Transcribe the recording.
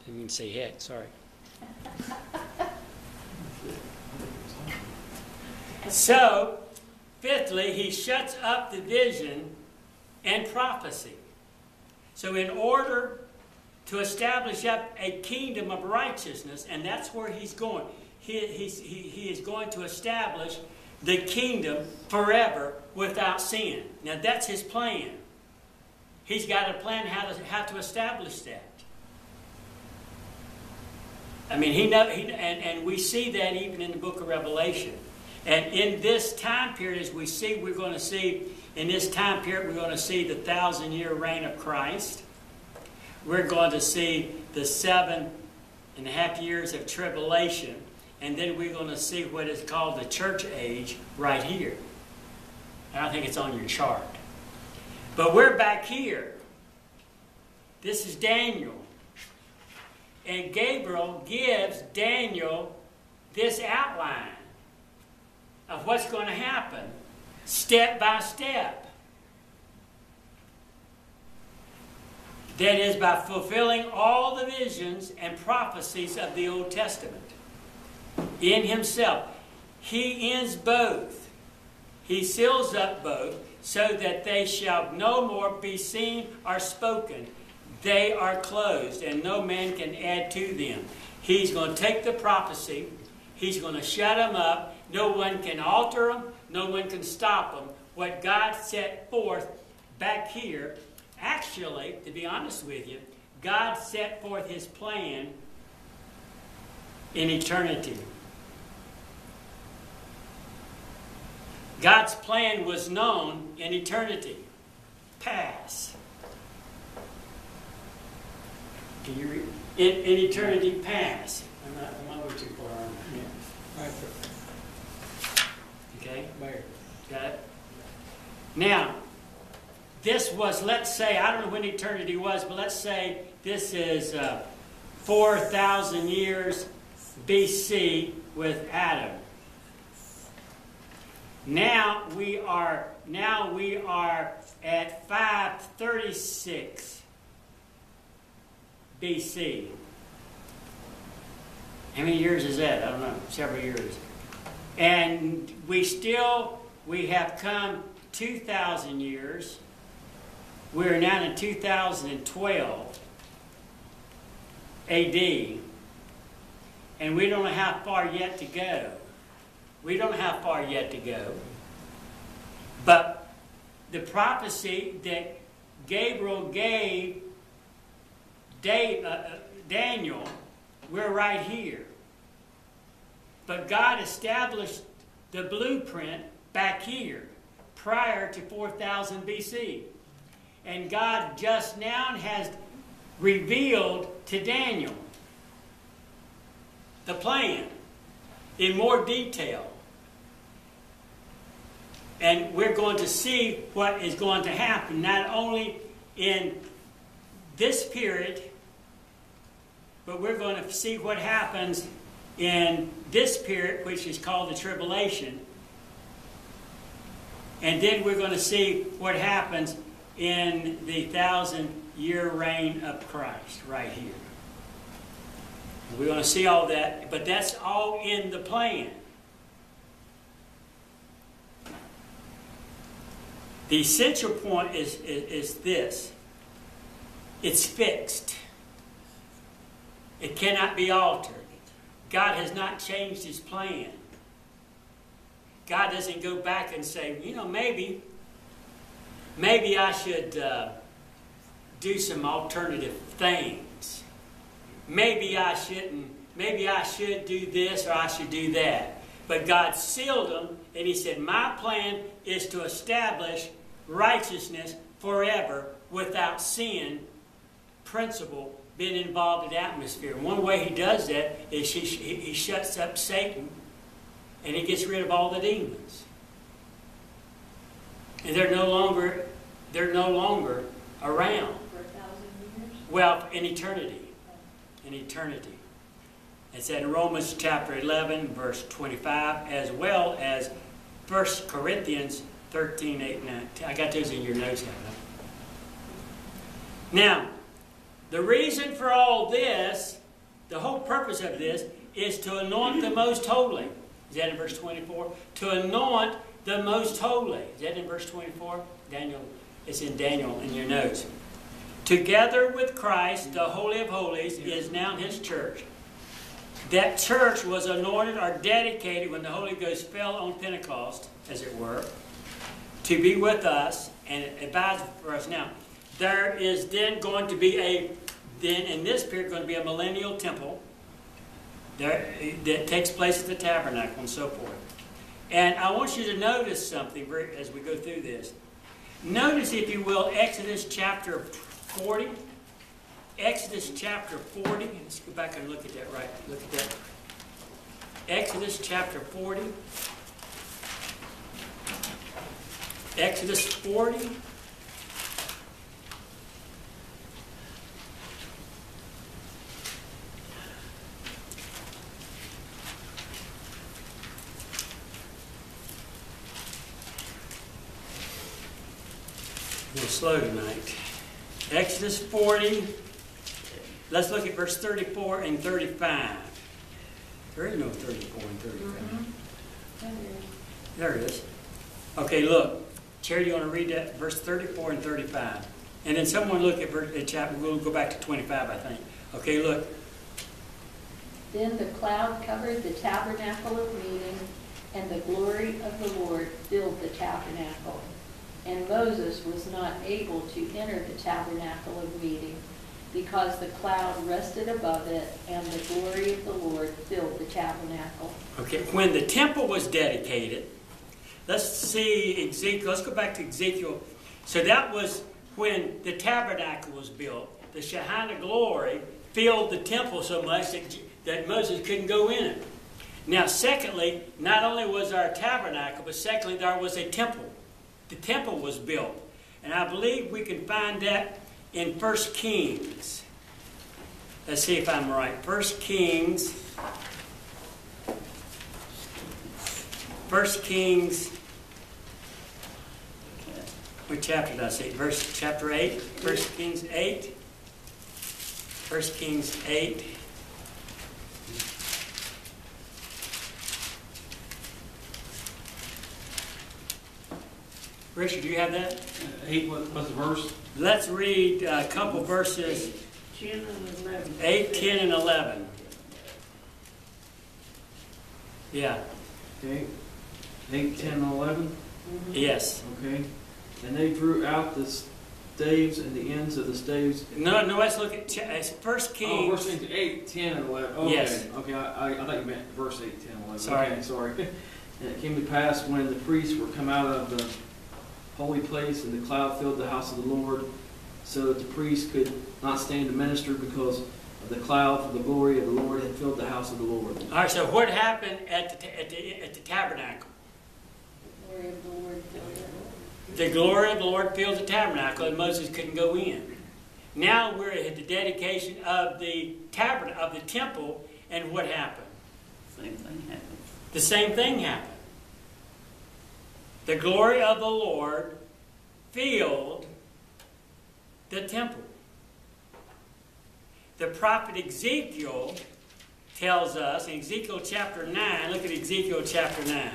Didn't mean to say heck, sorry. So, fifthly, he shuts up the vision and prophecy. So in order to establish up a kingdom of righteousness, and that's where he's going. He is going to establish the kingdom forever without sin. Now that's his plan. He's got a plan how to establish that. I mean, and we see that even in the book of Revelation. And in this time period, as we see, we're going to see, in this time period, we're going to see the 1,000-year reign of Christ. We're going to see the 7.5 years of tribulation. And then we're going to see what is called the church age right here. And I think it's on your chart. But we're back here. This is Daniel. And Gabriel gives Daniel this outline of what's going to happen, step by step. That is, by fulfilling all the visions and prophecies of the Old Testament. In himself. He ends both. He seals up both, so that they shall no more be seen or spoken. They are closed, and no man can add to them. He's going to take the prophecy. He's going to shut them up. No one can alter them. No one can stop them. What God set forth back here, actually, to be honest with you, God set forth his plan in eternity. God's plan was known in eternity. Past. Can you read? In eternity past. I'm not too far on that. Yeah. Okay? Got it? Now, this was, let's say, I don't know when eternity was, but let's say this is 4,000 years BC with Adam. Now we are at 536 BC. How many years is that? I don't know. Several years. And we have come 2,000 years. We're now in 2012 AD. And we don't know how far yet to go. We don't know how far yet to go. But the prophecy that Gabriel gave Daniel, we're right here. But God established the blueprint back here, prior to 4000 BC. And God just now has revealed to Daniel the plan in more detail. And we're going to see what is going to happen, not only in this period, but we're going to see what happens in this period, which is called the tribulation. And then we're going to see what happens in the 1,000-year reign of Christ, right here. We're going to see all that, but that's all in the plan. The essential point is this. It's fixed. It cannot be altered. God has not changed his plan. God doesn't go back and say, you know, maybe I should do some alternative things. Maybe I shouldn't. Maybe I should do this or I should do that. But God sealed them, and he said, my plan is to establish righteousness forever without sin principle being involved in the atmosphere. And one way he does that is he shuts up Satan, and he gets rid of all the demons. And they're no longer around. For 1,000 years? Well, in eternity. In eternity. It's in Romans chapter 11, verse 25, as well as 1 Corinthians 13, 8, 9. I got those in your notes, haven't I? Now, The reason for all this, the whole purpose of this, is to anoint the most holy. Is that in verse 24? To anoint the most holy. Is that in verse 24? Daniel, it's in Daniel in your notes. Together with Christ, the Holy of Holies is now His church. That church was anointed or dedicated when the Holy Ghost fell on Pentecost, as it were, to be with us, and it abides for us now. There is then going to be in this period, going to be a millennial temple that takes place at the tabernacle and so forth. And I want you to notice something as we go through this. Notice, if you will, Exodus chapter 40. Exodus chapter 40. Let's go back and look at that right. Look at that. Exodus chapter 40. Exodus 40. A little slow tonight. Exodus 40. Let's look at verse 34 and 35. There is no 34 and 35. There it is. Okay, look. Charity, you want to read that? Verse 34 and 35. And then someone look at chapter. We'll go back to 25, I think. Okay, look. Then the cloud covered the tabernacle of meeting, and the glory of the Lord filled the tabernacle. And Moses was not able to enter the tabernacle of meeting, because the cloud rested above it, and the glory of the Lord filled the tabernacle. Okay, when the temple was dedicated, let's see Ezekiel. Let's go back to Ezekiel. So that was when the tabernacle was built. The Shekinah glory filled the temple so much that Moses couldn't go in it. Now, secondly, not only was there a tabernacle, but secondly, there was a temple. The temple was built. And I believe we can find that in 1 Kings. Let's see if I'm right. 1 Kings. 1 Kings. What chapter did I say? Chapter 8. 1 Kings 8. 1 Kings 8. Richard, do you have that? 8, what's the verse? Let's read a couple verses. 10 and 11. 8, 10, and 11. Yeah. Okay. 8, 10, and 11? Yes. Okay. And they drew out the staves and the ends of the staves. No, let's look at 1 Kings. Oh, verse 8, 10, and 11. Okay. Yes. Okay, I thought you meant verse 8, 10, and 11. Sorry. Okay, sorry. And it came to pass when the priests were come out of the holy place, and the cloud filled the house of the Lord, so that the priests could not stand to minister because of the cloud, for the glory of the Lord had filled the house of the Lord. All right, so what happened at the tabernacle? The glory of the Lord filled it. The glory of the Lord filled the tabernacle, and Moses couldn't go in. Now we're at the dedication of the tabernacle, of the temple, and what happened? Same thing happened. The same thing happened. The glory of the Lord filled the temple. The prophet Ezekiel tells us in Ezekiel chapter 9, look at Ezekiel chapter 9.